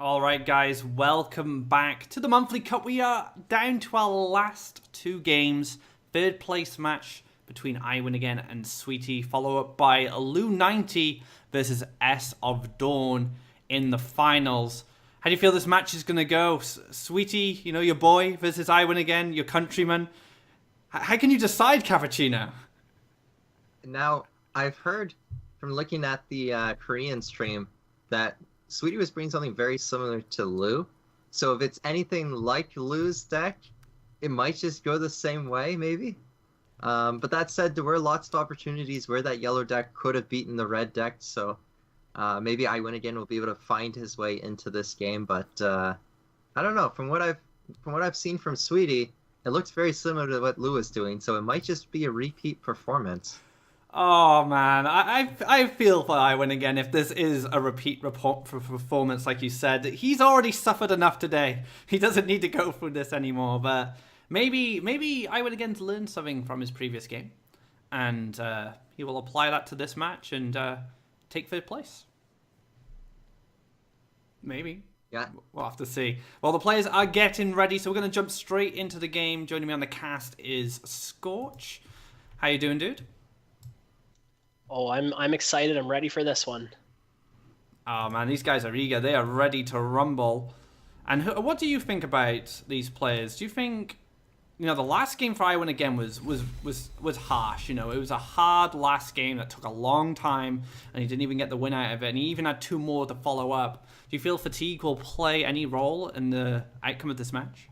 All right, guys, welcome back to the Monthly Cup. We are down to our last two games. Third place match between I Win Again and Sweetie, follow up by Lou 90 versus S of Dawn in the finals. How do you feel this match is going to go? Sweetie, you know, your boy versus I Win Again, your countryman. How can you decide, Cappuccino? Now, I've heard from looking at the Korean stream that Sweetie was bringing something very similar to Lou. So if it's anything like Lou's deck, it might just go the same way, maybe. But that said, there were lots of opportunities where that yellow deck could have beaten the red deck. So maybe I Win Again will be able to find his way into this game. But I don't know. From what I've seen from Sweetie, it looks very similar to what Lou is doing. So it might just be a repeat performance. Oh man, I feel for I Win Again if this is a repeat performance like you said. He's already suffered enough today. He doesn't need to go through this anymore, but maybe I Win Again's learned something from his previous game, and he will apply that to this match and take third place. Maybe. Yeah. We'll have to see. Well, the players are getting ready, so we're going to jump straight into the game. Joining me on the cast is Scorch. How you doing, dude? Oh, I'm excited. I'm ready for this one. Oh man, these guys are eager. They are ready to rumble. And what do you think about these players? Do you think, you know, the last game for I Win Again was harsh. You know, it was a hard last game that took a long time, and he didn't even get the win out of it. And he even had two more to follow up. Do you feel fatigue will play any role in the outcome of this match?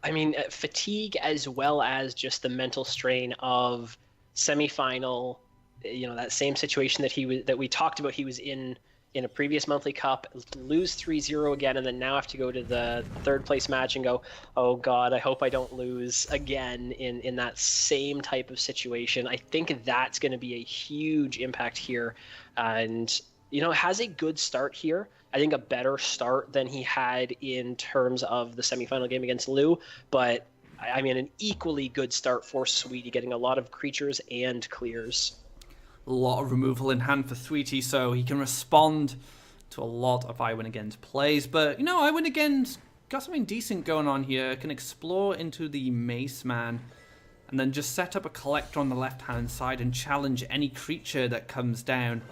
I mean, fatigue as well as just the mental strain of semifinal. You know, that same situation that we talked about he was in a previous monthly cup, lose 3-0 again, and then now have to go to the third place match and go, oh god, I hope I don't lose again in that same type of situation. I think that's going to be a huge impact here, and you know, has a good start here. I think a better start than he had in terms of the semifinal game against Lou, but I mean an equally good start for Sweetie, getting a lot of creatures and clears. A lot of removal in hand for Sweetie, so he can respond to a lot of I Win Again's plays. But, you know, I Win Again's got something decent going on here. Can explore into the Mace Man and then just set up a collector on the left-hand side and challenge any creature that comes down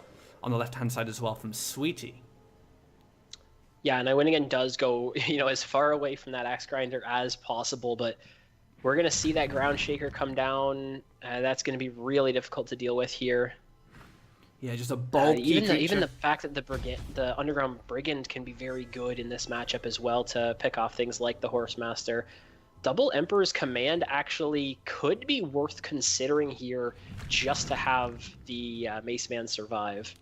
on the left-hand side as well from Sweetie. Yeah, and I Win Again does go, you know, as far away from that Axe Grinder as possible, but we're going to see that Ground Shaker come down. That's going to be really difficult to deal with here. Yeah, just a bulky even the fact that the Underground Brigand can be very good in this matchup as well to pick off things like the Horsemaster. Double Emperor's Command actually could be worth considering here just to have the Mace Man survive.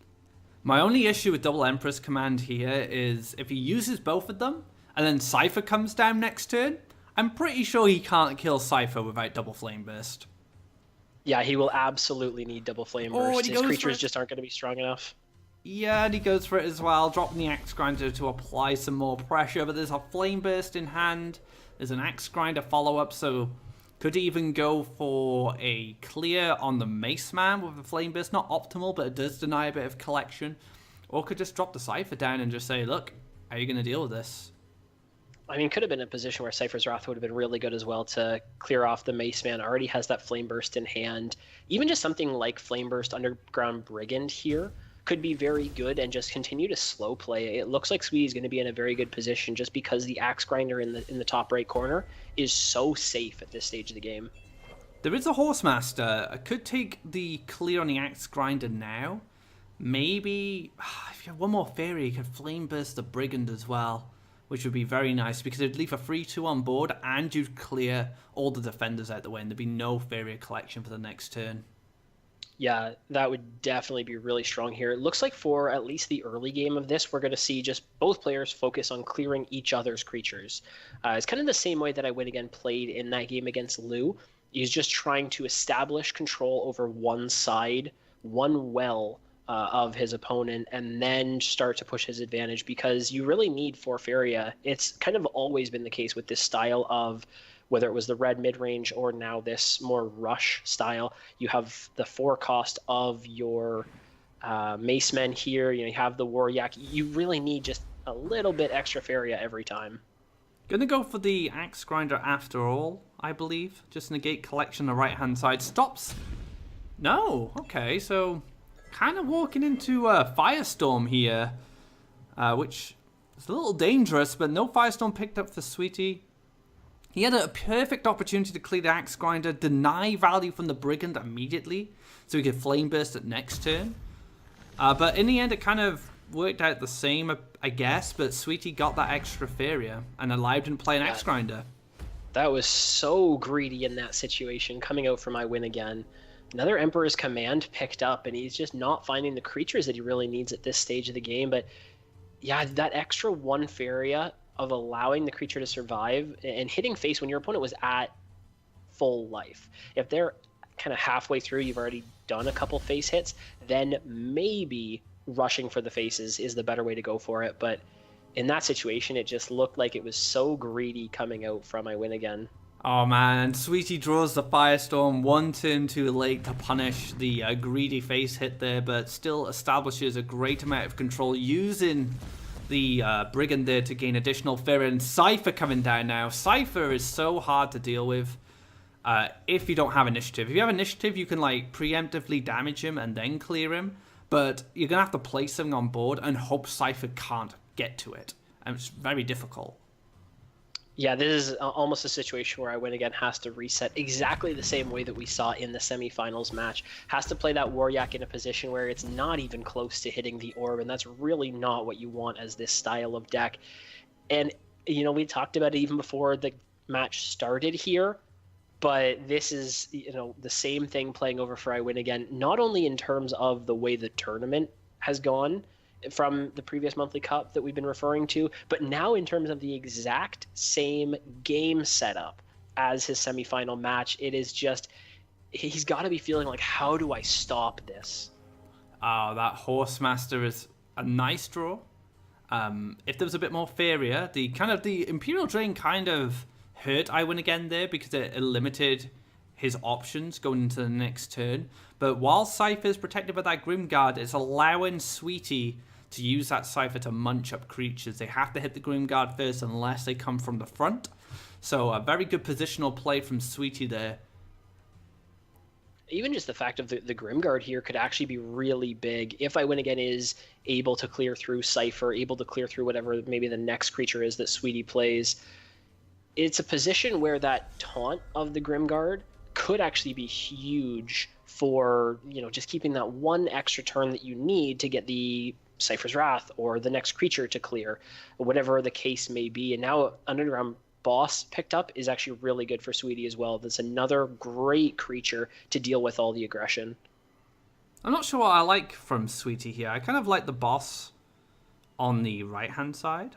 My only issue with Double Emperor's Command here is if he uses both of them and then Cypher comes down next turn, I'm pretty sure he can't kill Cypher without Double Flame Burst. Yeah, he will absolutely need Double Flame Burst. His creatures just aren't going to be strong enough. Yeah, and he goes for it as well, dropping the Axe Grinder to apply some more pressure, but there's a Flame Burst in hand. There's an Axe Grinder follow-up, so could even go for a clear on the Mace Man with a Flame Burst. Not optimal, but it does deny a bit of collection. Or could just drop the Cypher down and just say, look, how are you going to deal with this? I mean, could have been a position where Cypher's Wrath would have been really good as well to clear off the Mace Man. Already has that Flame Burst in hand. Even just something like Flame Burst Underground Brigand here could be very good and just continue to slow play. It looks like Sweetie's going to be in a very good position just because the Axe Grinder in the top right corner is so safe at this stage of the game. There is a Horsemaster. I could take the clear on the Axe Grinder now. Maybe, if you have one more Faeria, you could Flame Burst the Brigand as well, which would be very nice because it'd leave a 3-2 on board and you'd clear all the defenders out the way and there'd be no Faeria collection for the next turn. Yeah, that would definitely be really strong here. It looks like for at least the early game of this, we're going to see just both players focus on clearing each other's creatures. It's kind of the same way that I Win Again played in that game against Lou. He's just trying to establish control over one side, one well, of his opponent, and then start to push his advantage, because you really need for Faeria. It's kind of always been the case with this style of, whether it was the red mid-range or now this more rush style, you have the 4 cost of your Mace Men here, you have the Waryak. You really need just a little bit extra Faeria every time. Gonna go for the Axe Grinder after all, I believe. Just negate collection on the right-hand side. Stops. No, okay, so kind of walking into a Firestorm here, which is a little dangerous, but no Firestorm picked up for Sweetie. He had a perfect opportunity to clear the Axe Grinder, deny value from the Brigand immediately, so he could Flame Burst at next turn. But in the end, it kind of worked out the same, I guess, but Sweetie got that extra Faeria and allowed him to play an Axe Grinder. That was so greedy in that situation, coming out for my win again. Another Emperor's Command picked up, and he's just not finding the creatures that he really needs at this stage of the game. But yeah, that extra 1 Faeria of allowing the creature to survive and hitting face when your opponent was at full life. If they're kind of halfway through, you've already done a couple face hits, then maybe rushing for the faces is the better way to go for it. But in that situation, it just looked like it was so greedy coming out from I win again. Oh man, Sweetie draws the Firestorm 1 turn too late to punish the greedy face hit there, but still establishes a great amount of control using the Brigand there to gain additional Faeria. And Cypher coming down now. Cypher is so hard to deal with if you don't have initiative. If you have initiative, you can like preemptively damage him and then clear him, but you're going to have to place something on board and hope Cypher can't get to it. And it's very difficult. Yeah, this is almost a situation where I win again has to reset exactly the same way that we saw in the semifinals match. Has to play that Waryak in a position where it's not even close to hitting the orb, and that's really not what you want as this style of deck. And, you know, we talked about it even before the match started here, but this is, you know, the same thing playing over for I win again, not only in terms of the way the tournament has gone from the previous monthly cup that we've been referring to, but now in terms of the exact same game setup as his semifinal match. It is just, he's got to be feeling like, how do I stop this? Oh, that Horsemaster is a nice draw. If there was a bit more Faeria, the Imperial Drain kind of hurt I win again there because it limited his options going into the next turn. But while Cypher is protected by that Grimguard, it's allowing Sweetie to use that Cypher to munch up creatures. They have to hit the Grimguard first unless they come from the front. So a very good positional play from Sweetie there. Even just the fact of the Grimguard here could actually be really big if I win again is able to clear through Cypher, able to clear through whatever maybe the next creature is that Sweetie plays. It's a position where that taunt of the Grimguard could actually be huge for, you know, just keeping that one extra turn that you need to get the Cypher's Wrath or the next creature to clear, whatever the case may be. And now Underground Boss picked up is actually really good for Sweetie as well. That's another great creature to deal with all the aggression. I'm not sure what I like from Sweetie here. I kind of like the boss on the right-hand side.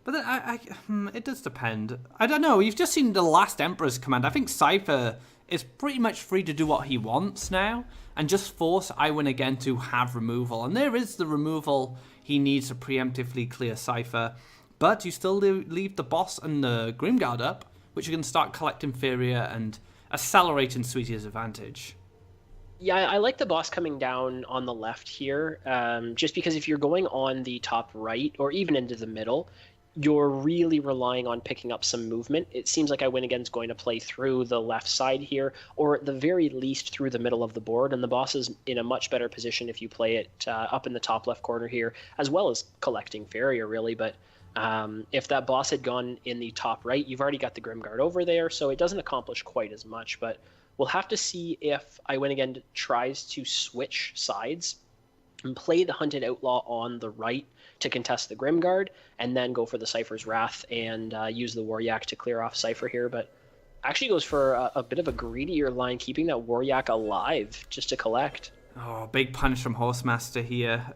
But then it does depend. I don't know. You've just seen the last Emperor's Command. I think Cypher is pretty much free to do what he wants now and just force I win again to have removal. And there is the removal he needs to preemptively clear Cypher. But you still leave the boss and the Grimguard up, which you can start collecting Faeria and accelerating Sweetie's advantage. Yeah, I like the boss coming down on the left here, just because if you're going on the top right or even into the middle, you're really relying on picking up some movement. It seems like I win again is going to play through the left side here, or at the very least through the middle of the board, and the boss is in a much better position if you play it up in the top left corner here, as well as collecting Faeria, really. But if that boss had gone in the top right, you've already got the Grimguard over there, so it doesn't accomplish quite as much. But we'll have to see if I win again tries to switch sides and play the Hunted Outlaw on the right to contest the Grimguard, and then go for the Cypher's Wrath and use the Waryak to clear off Cypher here. But actually goes for a bit of a greedier line, keeping that Waryak alive just to collect. Oh, big punch from Horsemaster here.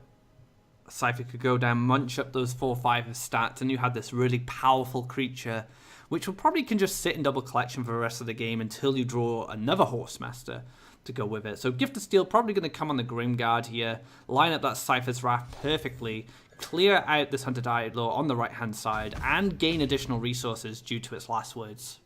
Cypher could go down, munch up those 4-5 of stats, and you had this really powerful creature, which will probably can just sit in double collection for the rest of the game until you draw another Horsemaster to go with it. So Gift of Steel probably going to come on the Grimguard here, line up that Cypher's Wrath perfectly, clear out this Hunted Outlaw on the right-hand side, and gain additional resources due to its last words.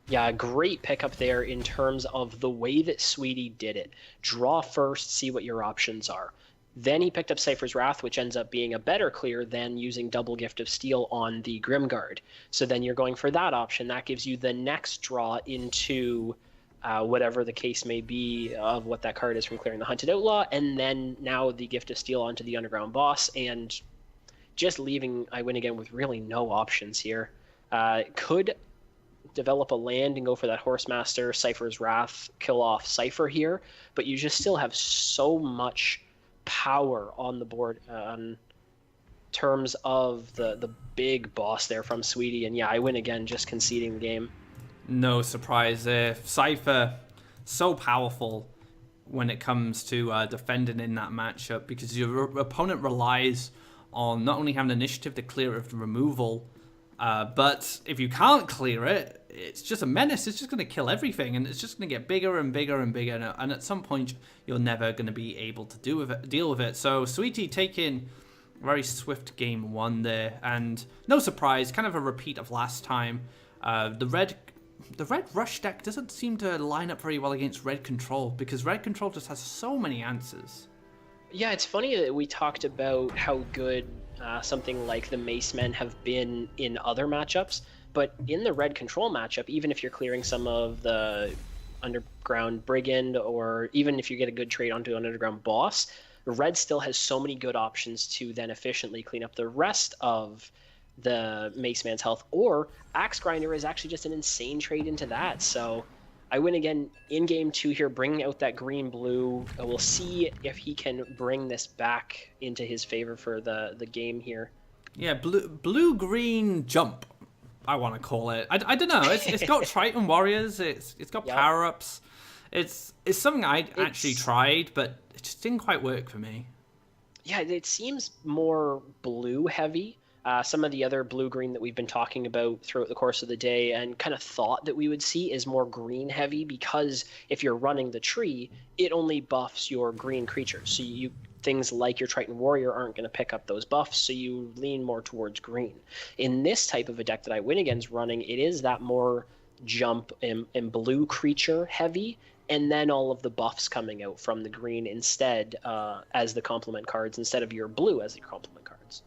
Yeah, great pickup there in terms of the way that Sweetie did it. Draw first, see what your options are. Then he picked up Cypher's Wrath, which ends up being a better clear than using double Gift of Steel on the Grimguard. So then you're going for that option. That gives you the next draw into whatever the case may be of what that card is from clearing the Hunted Outlaw, and then now the Gift of Steel onto the Underground Boss, and just leaving I Win Again with really no options here. Could develop a land and go for that Horsemaster, Cypher's Wrath, kill off Cypher here, but you just still have so much power on the board on terms of the big boss there from Sweetie, and yeah, I Win Again just conceding the game. No surprise there. Cypher, so powerful when it comes to defending in that matchup, because your opponent relies on not only having initiative to clear it of the removal, but if you can't clear it, it's just a menace. It's just going to kill everything, and it's just going to get bigger and bigger and bigger, and at some point, you're never going to be able to deal with it. So Sweetie taking very swift game 1 there, and no surprise, kind of a repeat of last time. The red rush deck doesn't seem to line up very well against red control, because red control just has so many answers. Yeah, it's funny that we talked about how good something like the Mace Men have been in other matchups, but in the red control matchup, even if you're clearing some of the Underground Brigand, or even if you get a good trade onto an Underground Boss, red still has so many good options to then efficiently clean up the rest of the Mace Man's health, or Axe Grinder is actually just an insane trade into that. So I Win Again in game 2 here, bringing out that green-blue. We'll see if he can bring this back into his favor for the game here. Yeah, blue-green jump, I want to call it. I don't know. It's got Triton Warriors. It's got power-ups. It's something I actually tried, but it just didn't quite work for me. Yeah, it seems more blue-heavy. Some of the other blue-green that we've been talking about throughout the course of the day and kind of thought that we would see is more green-heavy, because if you're running the tree, it only buffs your green creatures. So things like your Triton Warrior aren't going to pick up those buffs, so you lean more towards green. In this type of a deck that I Win Again's running, it is that more jump and blue creature heavy, and then all of the buffs coming out from the green instead as the complement cards, instead of your blue as your complement cards.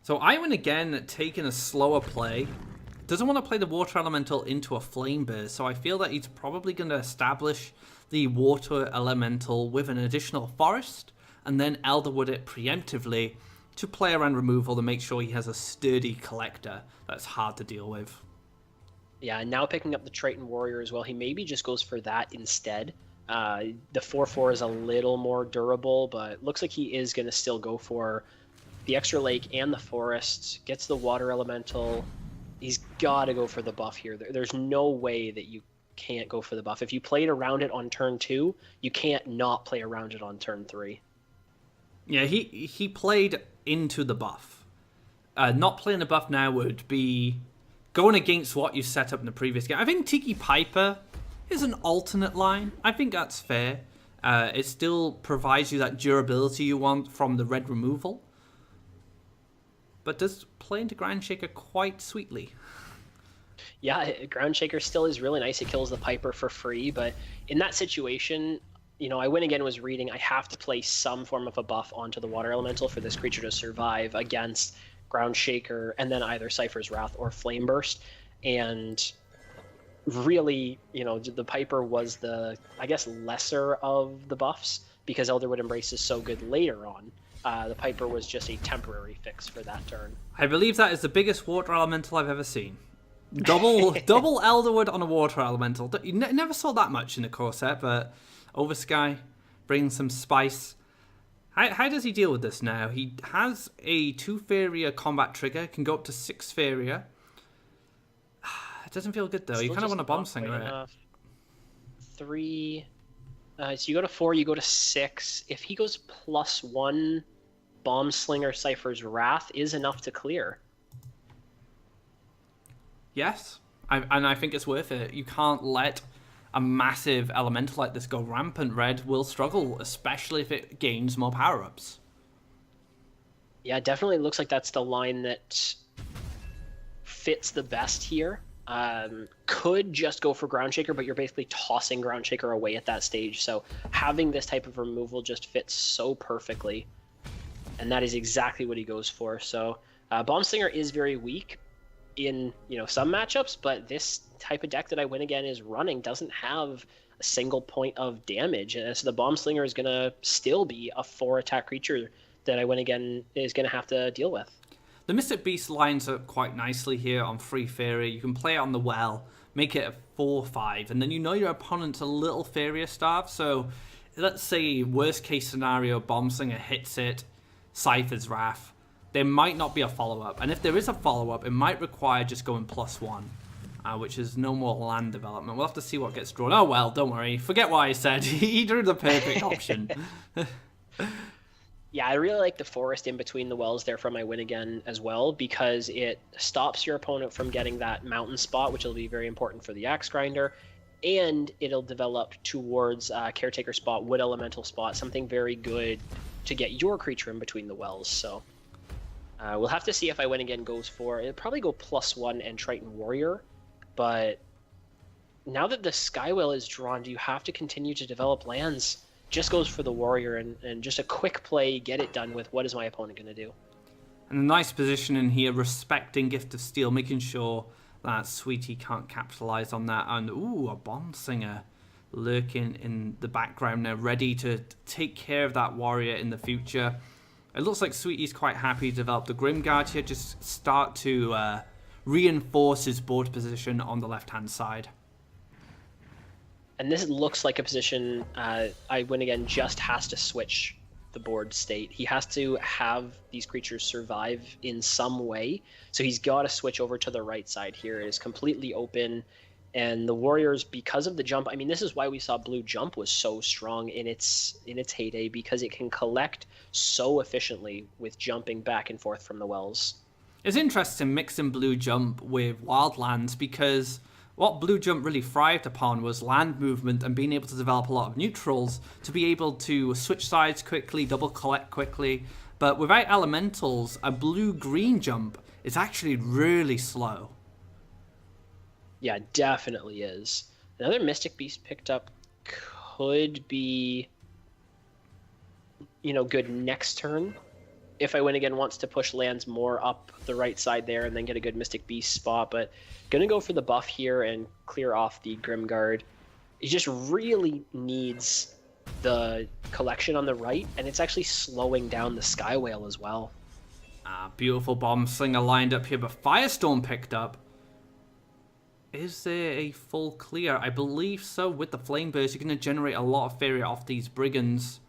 So I Win Again taking a slower play. Doesn't want to play the Water Elemental into a Flame Burst, so I feel that he's probably going to establish the Water Elemental with an additional Forest, and then Elderwood it preemptively to play around removal to make sure he has a sturdy collector that's hard to deal with. Yeah, and now picking up the Triton Warrior as well, he maybe just goes for that instead. The 4/4 is a little more durable, but looks like he is going to still go for the extra lake and the forest, gets the Water Elemental. He's got to go for the buff here. There's no way that you can't go for the buff. If you played around it on turn 2, you can't not play around it on turn 3. Yeah, he played into the buff. Not playing the buff now would be going against what you set up in the previous game. I think Tiki Piper is an alternate line. I think that's fair. It still provides you that durability you want from the red removal, but does play into Groundshaker quite sweetly. Yeah, Groundshaker still is really nice. It kills the Piper for free, but in that situation, I Win Again was reading, I have to play some form of a buff onto the Water Elemental for this creature to survive against Groundshaker, and then either Cypher's Wrath or Flame Burst. And really, the Piper was the, I guess, lesser of the buffs, because Elderwood Embrace is so good later on. The Piper was just a temporary fix for that turn. I believe that is the biggest Water Elemental I've ever seen. Double Elderwood on a Water Elemental. You never saw that much in the core set, but Oversky brings some spice. How does he deal with this now? He has a 2 Faeria combat trigger, can go up to 6 Faeria. It doesn't feel good though. You kind of want a Bomb Slinger it. 3. So you go to 4, you go to 6. If he goes +1, Bomb Slinger Cypher's Wrath is enough to clear. Yes, and I think it's worth it. You can't let a massive elemental like this go rampant. Red will struggle, especially if it gains more power-ups. Yeah, definitely looks like that's the line that fits the best here. could just go for Ground Shaker, but you're basically tossing Ground Shaker away at that stage. So having this type of removal just fits so perfectly, and that is exactly what he goes for. So Bomb Slinger is very weak in some matchups, but this type of deck that I Win Again is running doesn't have a single point of damage, and so the Bomb Slinger is going to still be a 4-attack creature that I Win Again is going to have to deal with. The Mystic Beast lines up quite nicely here on free Faeria. You can play it on the well, make it a 4/5, and then your opponent's a little Faeria starved. So let's say worst case scenario, Bomb Slinger hits it, Cypher's Wrath. There might not be a follow-up, and if there is a follow-up, it might require just going +1, which is no more land development. We'll have to see what gets drawn. Oh well, don't worry. Forget what I said. He drew the perfect option. Yeah, I really like the forest in between the wells there from I Win Again as well, because it stops your opponent from getting that mountain spot, which will be very important for the Axe Grinder, and it'll develop towards Caretaker spot, Wood Elemental spot, something very good to get your creature in between the wells. So we'll have to see if I Win Again goes for, it'll probably go +1 and Triton Warrior, but now that the Skywhale is drawn, do you have to continue to develop lands? Just goes for the Warrior and just a quick play, get it done with what is my opponent going to do. And a nice position in here, respecting Gift of Steel, making sure that Sweetie can't capitalize on that. And ooh, a Bomb Singer lurking in the background now, ready to take care of that Warrior in the future. It looks like Sweetie's quite happy to develop the Grimguard here, just start to reinforce his board position on the left-hand side. And this looks like a position I Win Again just has to switch the board state. He has to have these creatures survive in some way. So he's got to switch over to the right side here. It is completely open. And the Warriors, because of the jump, I mean, this is why we saw Blue Jump was so strong in its heyday, because it can collect so efficiently with jumping back and forth from the wells. It's interesting mixing Blue Jump with Wildlands, because what Blue Jump really thrived upon was land movement and being able to develop a lot of neutrals to be able to switch sides quickly, double collect quickly. But without elementals, a blue-green jump is actually really slow. Yeah, definitely is. Another Mystic Beast picked up could be, good next turn. If I Win Again wants to push lands more up the right side there and then get a good Mystic Beast spot, but gonna go for the buff here and clear off the Grimguard. He just really needs the collection on the right, and it's actually slowing down the Skywhale as well. Beautiful Bomb Slinger lined up here, but Firestorm picked up. Is there a full clear? I believe so. With the Flame Burst, you're going to generate a lot of Faeria off these Brigands.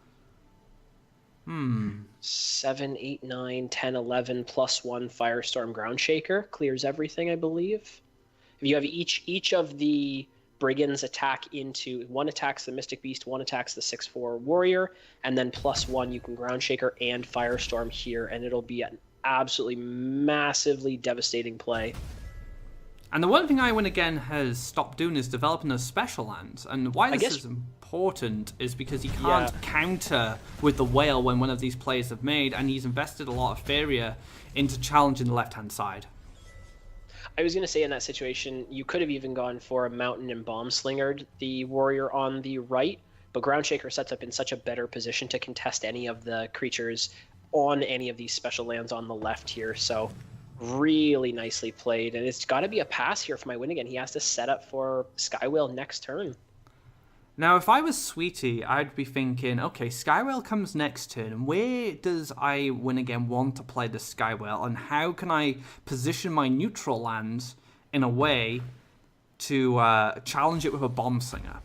7, 8, 9, 10, 11 +1 Firestorm Ground Shaker clears everything, I believe. If you have each of the Brigands attack into, one attacks the Mystic Beast, one attacks the 6/4 Warrior, and then +1 you can Ground Shaker and Firestorm here, and it'll be an absolutely massively devastating play. And the one thing I Win Again has stopped doing is developing those special lands. And why this is important is because he can't counter with the whale when one of these players have made, and he's invested a lot of Faeria into challenging the left-hand side. I was going to say in that situation, you could have even gone for a Mountain and Bomb Slingered the Warrior on the right, but Ground Shaker sets up in such a better position to contest any of the creatures on any of these special lands on the left here, so really nicely played, and it's got to be a pass here for my Win Again. He has to set up for Skywhale next turn. Now, if I was Sweetie, I'd be thinking, okay, Skywhale comes next turn. Where does I Win Again want to play the Skywhale, and how can I position my neutral lands in a way to challenge it with a Bomb Slinger?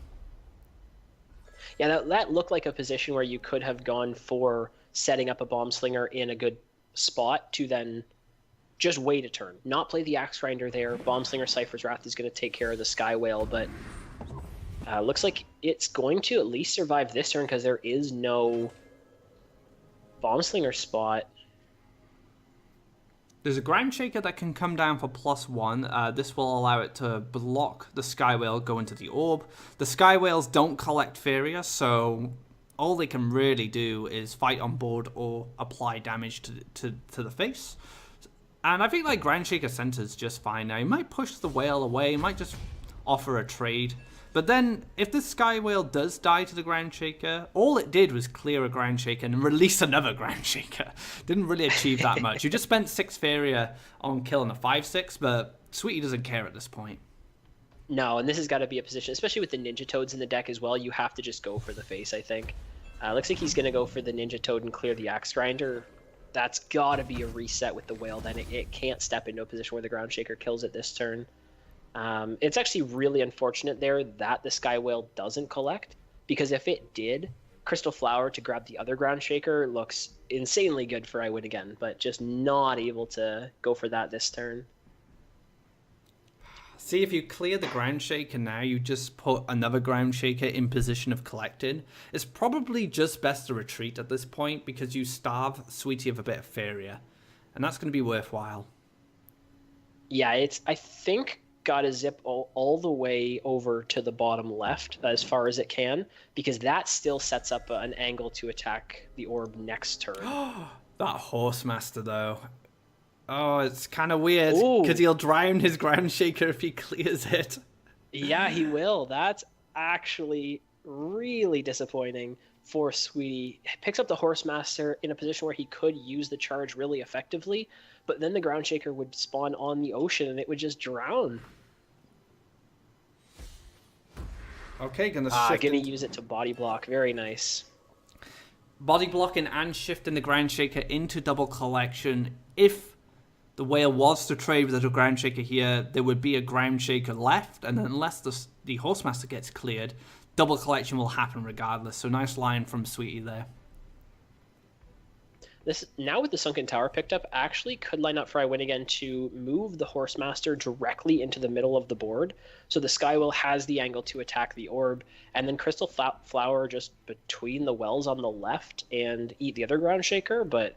Yeah, that looked like a position where you could have gone for setting up a Bomb Slinger in a good spot to then just wait a turn. Not play the Axe Grinder there. Bomb Slinger Cypher's Wrath is going to take care of the Skywhale, but looks like it's going to at least survive this turn because there is no Bomb Slinger spot. There's a Ground Shaker that can come down for +1. This will allow it to block the Skywhale going to the Orb. The Skywhales don't collect Faeria, so all they can really do is fight on board or apply damage to the face. And I think like Groundshaker centers just fine now. He might push the whale away, he might just offer a trade. But then, if the Sky Whale does die to the Groundshaker, all it did was clear a Groundshaker and release another Groundshaker. Didn't really achieve that much. You just spent 6 Faeria on killing a 5/6, but Sweetie doesn't care at this point. No, and this has got to be a position, especially with the Ninja Toads in the deck as well, you have to just go for the face, I think. Looks like he's going to go for the Ninja Toad and clear the Axe Grinder. That's got to be a reset with the Whale, then. It can't step into a position where the Groundshaker kills it this turn. It's actually really unfortunate there that the Sky Whale doesn't collect, because if it did, Crystal Flower to grab the other Groundshaker looks insanely good for I Win Again, but just not able to go for that this turn. See, if you clear the Groundshaker now, you just put another Groundshaker in position of collected. It's probably just best to retreat at this point, because you starve Sweetie of a bit of Faeria, and that's going to be worthwhile. Yeah, I think got to zip all the way over to the bottom left as far as it can, because that still sets up an angle to attack the orb next turn. That Horsemaster, though. Oh, it's kind of weird, Ooh. because he'll drown his Groundshaker if he clears it. Yeah, he will. That's actually really disappointing for Sweetie. Picks up the Horsemaster in a position where he could use the charge really effectively, but then the Groundshaker would spawn on the ocean and it would just drown. Okay, gonna use it to body block. Very nice. Body blocking and shifting the Groundshaker into double collection. If the Whale was to trade with a Groundshaker here, there would be a Groundshaker left, and unless the Horsemaster gets cleared, double collection will happen regardless. So nice line from Sweetie there. This now with the Sunken Tower picked up actually could line up for I Win Again to move the Horsemaster directly into the middle of the board, so the Skywhale has the angle to attack the orb, and then Crystal Flower just between the wells on the left and eat the other Groundshaker. But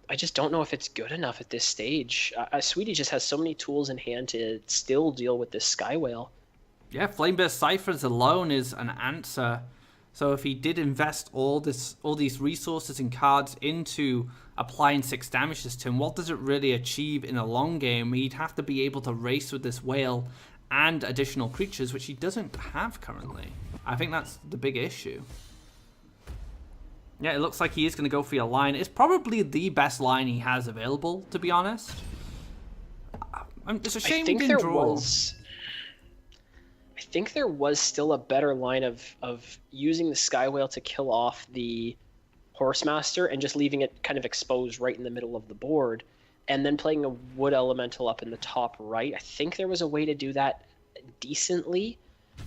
I just don't know if it's good enough at this stage. Sweetie just has so many tools in hand to still deal with this Skywhale. Yeah, Flameburst Ciphers alone is an answer. So if he did invest all these resources and cards into applying 6 damage this turn, what does it really achieve in a long game? He'd have to be able to race with this Whale and additional creatures, which he doesn't have currently. I think that's the big issue. Yeah, it looks like he is going to go for your line. It's probably the best line he has available, to be honest. It's a shame he didn't draw. I think there was still a better line of using the Skywhale to kill off the Horsemaster and just leaving it kind of exposed right in the middle of the board, and then playing a Wood Elemental up in the top right. I think there was a way to do that decently.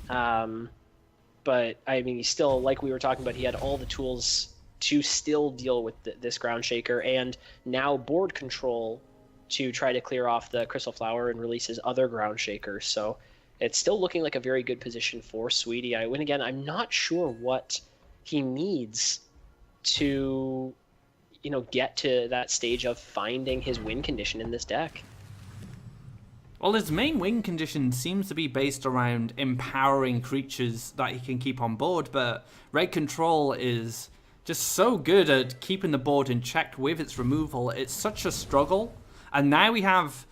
But, I mean, he still, like we were talking about, he had all the tools to still deal with this Groundshaker, and now board control to try to clear off the Crystal Flower and release his other Groundshakers. So it's still looking like a very good position for Sweetie. I Win Again, I'm not sure what he needs to, get to that stage of finding his win condition in this deck. Well, his main win condition seems to be based around empowering creatures that he can keep on board, but Red Control is just so good at keeping the board in check with its removal. It's such a struggle. And now we have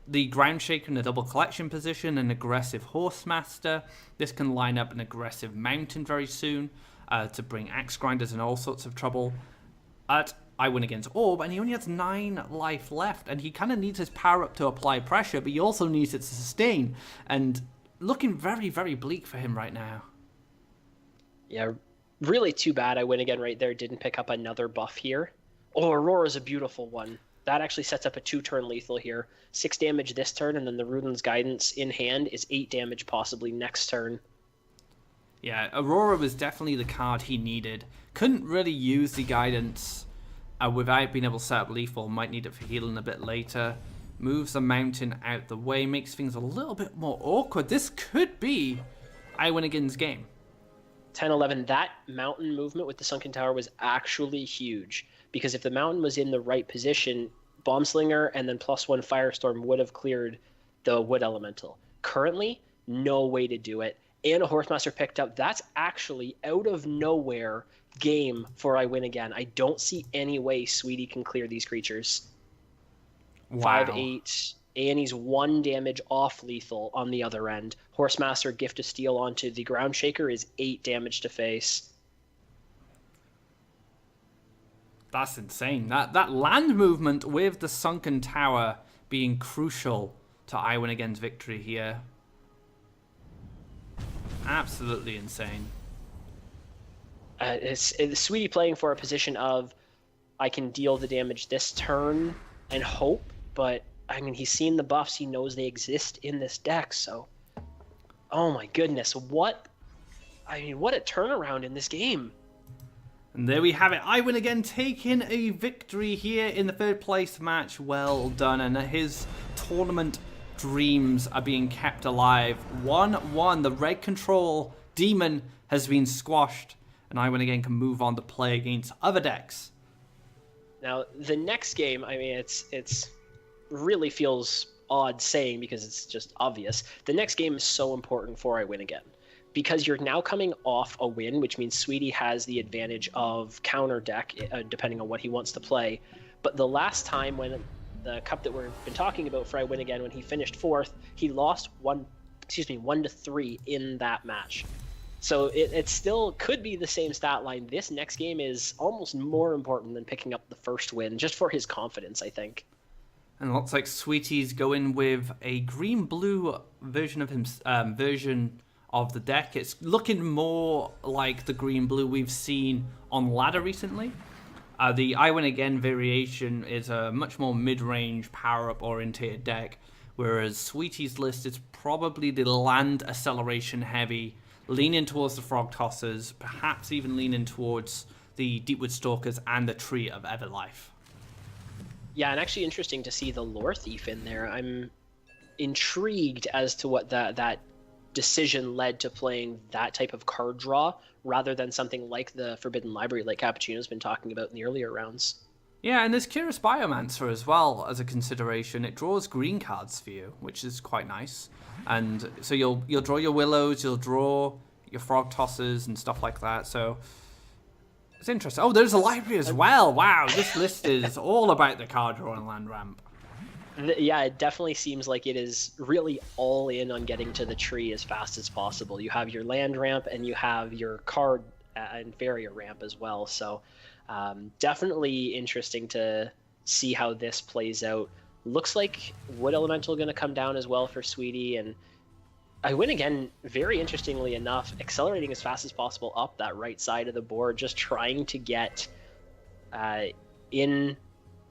the Groundshaker in a double collection position, an aggressive Horsemaster. This can line up an aggressive Mountain very soon to bring Axe Grinders in all sorts of trouble. I Win Against Orb, and he only has 9 life left, and he kind of needs his power up to apply pressure, but he also needs it to sustain, and looking very, very bleak for him right now. Yeah, really too bad I Win Again right there didn't pick up another buff here. Oh, Aurora's a beautiful one. That actually sets up a 2-turn lethal here. 6 damage this turn, and then the Ruden's Guidance in hand is 8 damage possibly next turn. Yeah, Aurora was definitely the card he needed. Couldn't really use the Guidance without being able to set up lethal. Might need it for healing a bit later. Moves the Mountain out the way, makes things a little bit more awkward. This could be I Win Again's game. 10-11, that Mountain movement with the Sunken Tower was actually huge, because if the Mountain was in the right position, Bombslinger and then +1 Firestorm would have cleared the Wood Elemental. Currently, no way to do it. And a Horsemaster picked up. That's actually out of nowhere game for I Win Again. I don't see any way Sweetie can clear these creatures. Wow. 5/8, and he's 1 damage off lethal on the other end. Horsemaster Gift of Steel onto the Ground Shaker is 8 damage to face. That's insane. That land movement with the Sunken Tower being crucial to Iwin Again's victory here. Absolutely insane. It's Sweetie playing for a position of, I can deal the damage this turn and hope, but I mean, he's seen the buffs, he knows they exist in this deck, so oh my goodness, what a turnaround in this game. And there we have it. Iwin Again taking a victory here in the 3rd place match. Well done. And his tournament dreams are being kept alive. 1-1. The red control demon has been squashed. And Iwin Again can move on to play against other decks. Now, the next game, I mean, it's really feels odd saying because it's just obvious. The next game is so important for Iwin Again, because you're now coming off a win, which means Sweetie has the advantage of counter deck, depending on what he wants to play. But the last time when the cup that we've been talking about for Iwin Again, when he finished 4th, he lost 1-3 in that match. So it still could be the same stat line. This next game is almost more important than picking up the first win, just for his confidence, I think. And it looks like Sweetie's going with a green-blue version of of the deck. It's looking more like the green-blue we've seen on ladder recently. The Iwin Again variation is a much more mid-range, power-up oriented deck, whereas Sweetie's list is probably the land acceleration heavy, leaning towards the Frog Tossers, perhaps even leaning towards the Deepwood Stalkers and the Tree of Everlife. Yeah, and actually interesting to see the Lore Thief in there. I'm intrigued as to what that decision led to playing that type of card draw rather than something like the Forbidden Library like Cappuccino's been talking about in the earlier rounds. Yeah, and there's Curious Biomancer as well as a consideration. It draws green cards for you, which is quite nice. And so you'll draw your Willows, you'll draw your Frog Tossers and stuff like that. So it's interesting. Oh, there's a library as well. Wow, this list is all about the card draw and land ramp. Yeah, it definitely seems like it is really all in on getting to the tree as fast as possible. You have your land ramp and you have your card and Faeria ramp as well. So definitely interesting to see how this plays out. Looks like Wood Elemental going to come down as well for Sweetie, and Iwin Again, very interestingly enough, accelerating as fast as possible up that right side of the board, just trying to get in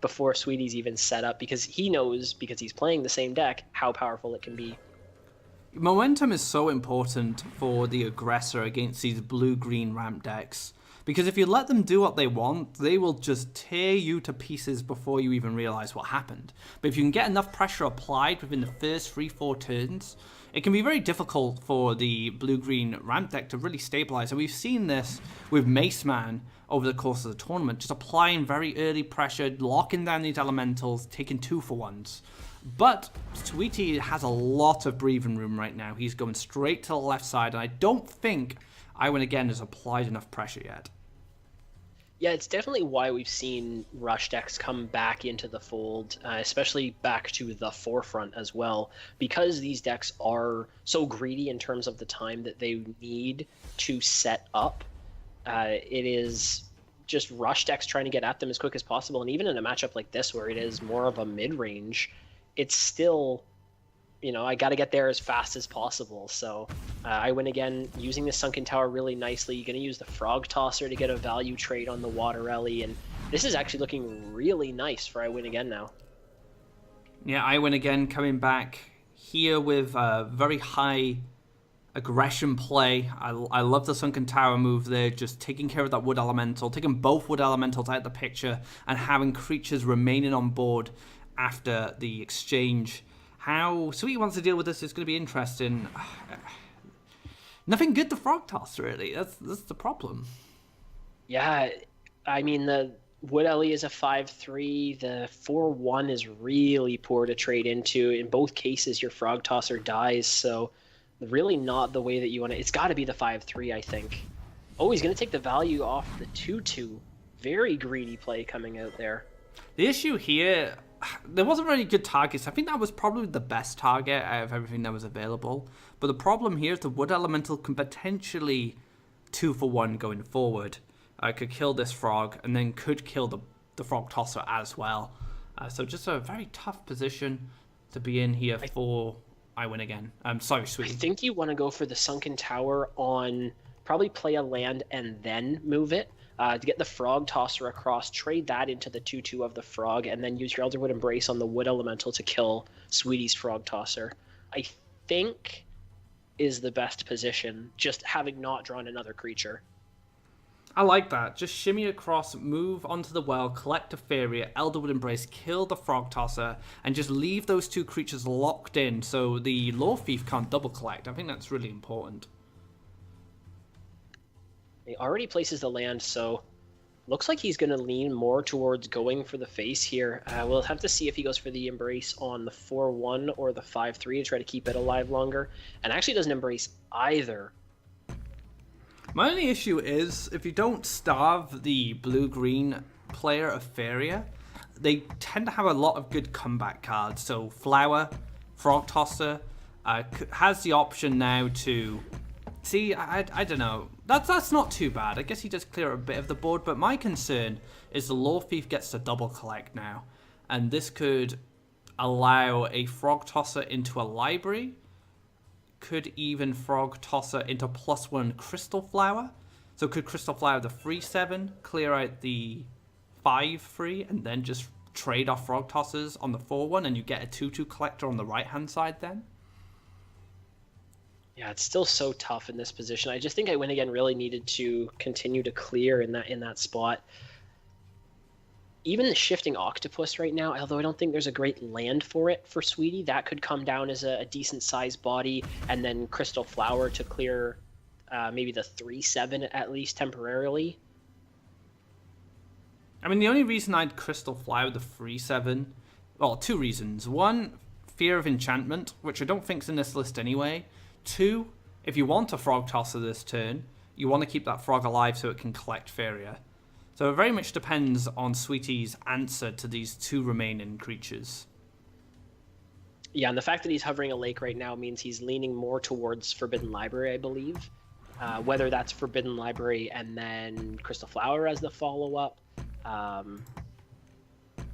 before Sweetie's even set up, because he knows, because he's playing the same deck, how powerful it can be. Momentum is so important for the aggressor against these blue-green ramp decks, because if you let them do what they want, they will just tear you to pieces before you even realize what happened. But if you can get enough pressure applied within the first 3-4 turns, it can be very difficult for the blue-green ramp deck to really stabilize. And we've seen this with Mace Man over the course of the tournament, just applying very early pressure, locking down these elementals, taking 2-for-1s. But Sweetie has a lot of breathing room right now. He's going straight to the left side, and I don't think Iwin Again has applied enough pressure yet. Yeah, it's definitely why we've seen rush decks come back into the fold, especially back to the forefront as well, because these decks are so greedy in terms of the time that they need to set up. It is just rush decks trying to get at them as quick as possible, and even in a matchup like this where it is more of a mid-range, it's still, I got to get there as fast as possible. So Iwin Again using the Sunken Tower really nicely. You're going to use the Frog Tosser to get a value trade on the Water Ellie, and this is actually looking really nice for Iwin Again now. Yeah, Iwin Again coming back here with a very high aggression play. I love the Sunken Tower move there, just taking care of that Wood Elemental, taking both Wood Elementals out of the picture, and having creatures remaining on board after the exchange. How Sweetie wants to deal with this is going to be interesting. Nothing good to Frog Toss, really. That's the problem. Yeah, I mean, the Wood Ellie is a 5/3. The 4/1 is really poor to trade into. In both cases, your Frog Tosser dies, so really not the way that you want to. It's got to be the 5/3, I think. Oh, he's going to take the value off the 2/2. Very greedy play coming out there. The issue here, there wasn't really good targets. I think that was probably the best target out of everything that was available. But the problem here is the Wood Elemental can potentially 2-for-1 going forward. Could kill this frog and then could kill the Frog Tosser as well. So just a very tough position to be in here for I Win Again. I'm sorry, Sweetie. I think you want to go for the Sunken Tower on, probably play a land and then move it. To get the Frog Tosser across, trade that into the 2/2 of the Frog, and then use your Elderwood Embrace on the Wood Elemental to kill Sweetie's Frog Tosser. I think is the best position, just having not drawn another creature. I like that. Just shimmy across, move onto the well, collect a Faeria, Elderwood Embrace, kill the Frog Tosser, and just leave those two creatures locked in so the Lore Thief can't double collect. I think that's really important. He already places the land, so looks like he's going to lean more towards going for the face here. We'll have to see if he goes for the Embrace on the 4/1 or the 5/3 to try to keep it alive longer. And actually doesn't Embrace either. My only issue is, if you don't starve the blue-green player of Faeria, they tend to have a lot of good comeback cards. So Flower, Frog Tosser, has the option now to... See, I don't know. That's not too bad. I guess he does clear a bit of the board, but my concern is the Lore Thief gets to double collect now. And this could allow a Frog Tosser into a library. Could even Frog Tosser into +1 Crystal Flower. So could Crystal Flower the 3/7, clear out the 5/3, and then just trade off Frog Tossers on the 4/1, and you get a 2/2 collector on the right-hand side then? Yeah, it's still so tough in this position. I just think I Win Again really needed to continue to clear in that spot. Even the Shifting Octopus right now, although I don't think there's a great land for it for Sweetie, that could come down as a decent sized body, and then Crystal Flower to clear maybe the 3/7 at least temporarily. I mean, the only reason I'd Crystal Flower the 3/7, well, two reasons. One, Fear of Enchantment, which I don't think's in this list anyway. Two, if you want a Frog Tosser this turn, you want to keep that frog alive so it can collect Faeria. So it very much depends on Sweetie's answer to these two remaining creatures. Yeah, and the fact that he's hovering a lake right now means he's leaning more towards Forbidden Library, I believe. Whether that's Forbidden Library and then Crystal Flower as the follow-up,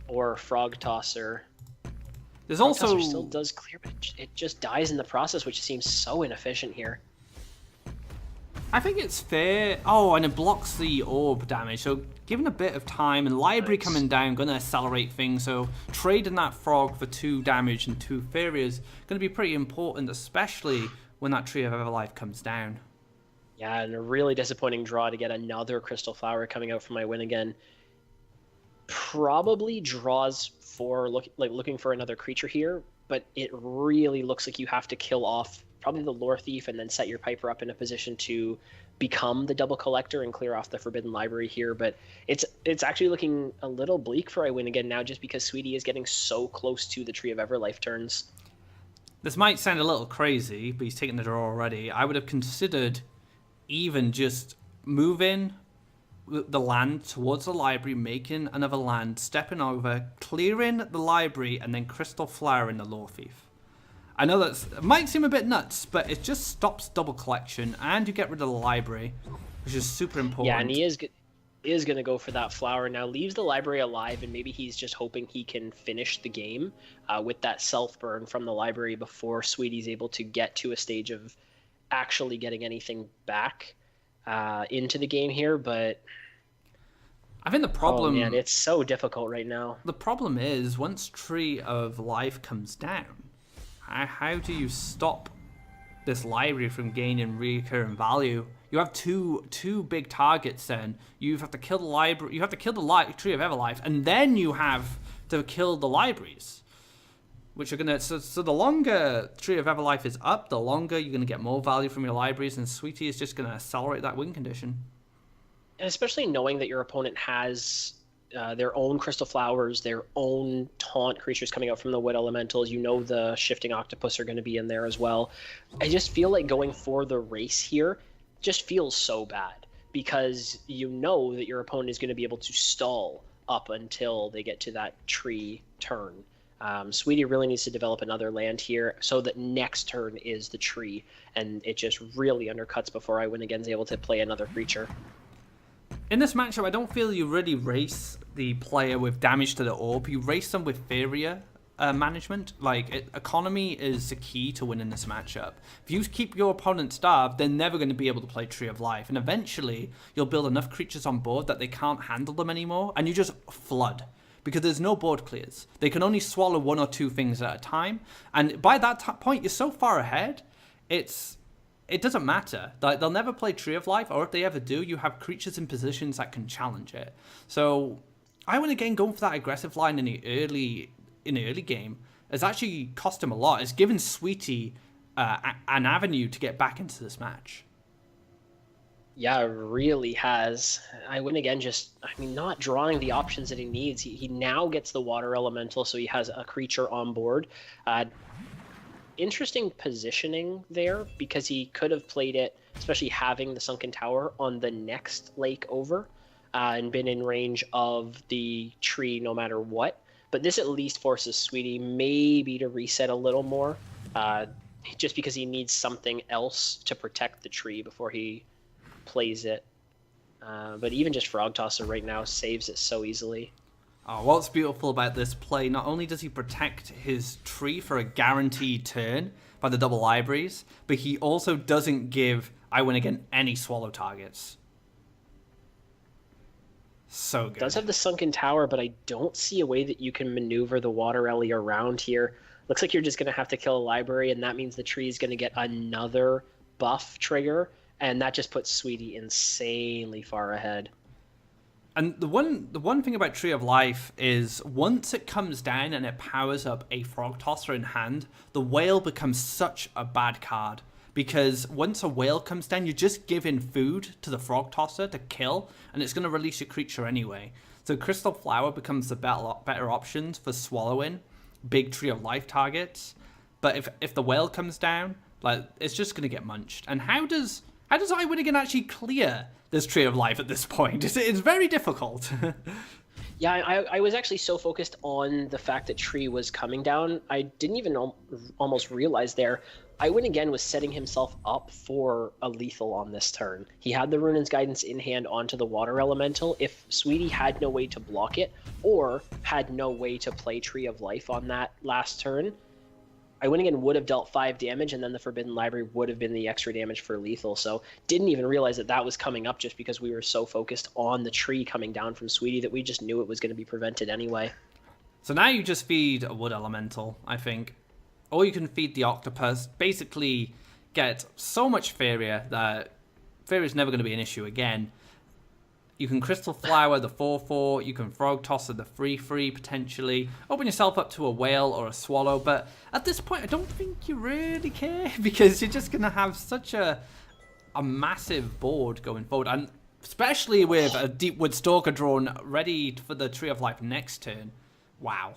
or Frog Tosser. There's Frog also... Tosser still does clear, but it just dies in the process, which seems so inefficient here. I think it's fair. Oh, and it blocks the orb damage. So given a bit of time and library coming down, going to accelerate things. So trading that frog for 2 damage and 2 Faerias going to be pretty important, especially when that Tree of Everlife comes down. Yeah, and a really disappointing draw to get another Crystal Flower coming out from my Win Again. Probably draws for looking for another creature here, but it really looks like you have to kill off probably the Lore Thief and then set your Piper up in a position to become the double collector and clear off the Forbidden Library here. But it's actually looking a little bleak for I Win Again now, just because Sweetie is getting so close to the Tree of Everlife turns. This might sound a little crazy, but he's taken the draw already. I would have considered even just moving the land towards the library, making another land, stepping over, clearing the library, and then Crystal Flower in the Lore Thief. I know that might seem a bit nuts, but it just stops double collection, and you get rid of the library, which is super important. Yeah, and he is going to go for that flower now. Leaves the library alive, and maybe he's just hoping he can finish the game with that self-burn from the library before Sweetie's able to get to a stage of actually getting anything back into the game here. But I think the problem... Oh man, it's so difficult right now. The problem is, once Tree of Life comes down, how do you stop this library from gaining recurring value? You have two big targets then. You have to kill the library, you have to kill the Tree of Everlife, and then you have to kill the libraries. Which are gonna so the longer Tree of Everlife is up, the longer you're gonna get more value from your libraries, and Sweetie is just gonna accelerate that win condition. And especially knowing that your opponent has their own Crystal Flowers, their own taunt creatures coming out from the Wood Elementals. You know the Shifting Octopus are going to be in there as well. I just feel like going for the race here just feels so bad, because you know that your opponent is going to be able to stall up until they get to that tree turn. Sweetie really needs to develop another land here so that next turn is the tree, and it just really undercuts before I Win Again's able to play another creature. In this matchup, I don't feel you really race the player with damage to the orb. You race them with Faeria management. Economy is the key to winning this matchup. If you keep your opponent starved, they're never going to be able to play Tree of Life. And eventually, you'll build enough creatures on board that they can't handle them anymore. And you just flood. Because there's no board clears. They can only swallow 1 or 2 things at a time. And by that point, you're so far ahead, it doesn't matter. They'll never play Tree of Life, or if they ever do, you have creatures in positions that can challenge it. So I Win Again going for that aggressive line in the early game has actually cost him a lot. It's given Sweetie an avenue to get back into this match. Yeah, it really has. I Win Again not drawing the options that he needs. He now gets the Water Elemental, so he has a creature on board. Interesting positioning there, because he could have played it, especially having the Sunken Tower, on the next lake over and been in range of the tree no matter what. But this at least forces Sweetie maybe to reset a little more, just because he needs something else to protect the tree before he plays it. But even just Frog Tosser right now saves it so easily. Oh, what's beautiful about this play, not only does he protect his tree for a guaranteed turn by the double libraries, but he also doesn't give I Win Again any swallow targets. So good. Does have the Sunken Tower, but I don't see a way that you can maneuver the Water Ellie around here. Looks like you're just going to have to kill a library, and that means the tree is going to get another buff trigger, and that just puts Sweetie insanely far ahead. And the one thing about Tree of Life is once it comes down and it powers up a Frog Tosser in hand, the Whale becomes such a bad card. Because once a Whale comes down, you're just giving food to the Frog Tosser to kill, and it's going to release your creature anyway. So Crystal Flower becomes the better option for swallowing big Tree of Life targets. But if the Whale comes down, it's just going to get munched. And how does I Win Again actually clear this Tree of Life at this point? It's very difficult. Yeah, I was actually so focused on the fact that Tree was coming down, I didn't even almost realize there. I Win Again was setting himself up for a lethal on this turn. He had the Runin's Guidance in hand onto the Water Elemental. If Sweetie had no way to block it, or had no way to play Tree of Life on that last turn, I Win Again would have dealt 5 damage, and then the Forbidden Library would have been the extra damage for lethal. So didn't even realize that was coming up, just because we were so focused on the tree coming down from Sweetie that we just knew it was going to be prevented anyway. So now you just feed a Wood Elemental, I think. Or you can feed the Octopus. Basically get so much Faeria that Faeria's never going to be an issue again. You can Crystal Flower the 4/4, you can Frog Tosser the 3/3 potentially, open yourself up to a Whale or a Swallow, but at this point I don't think you really care, because you're just going to have such a massive board going forward, and especially with a Deepwood Stalker drawn ready for the Tree of Life next turn. Wow.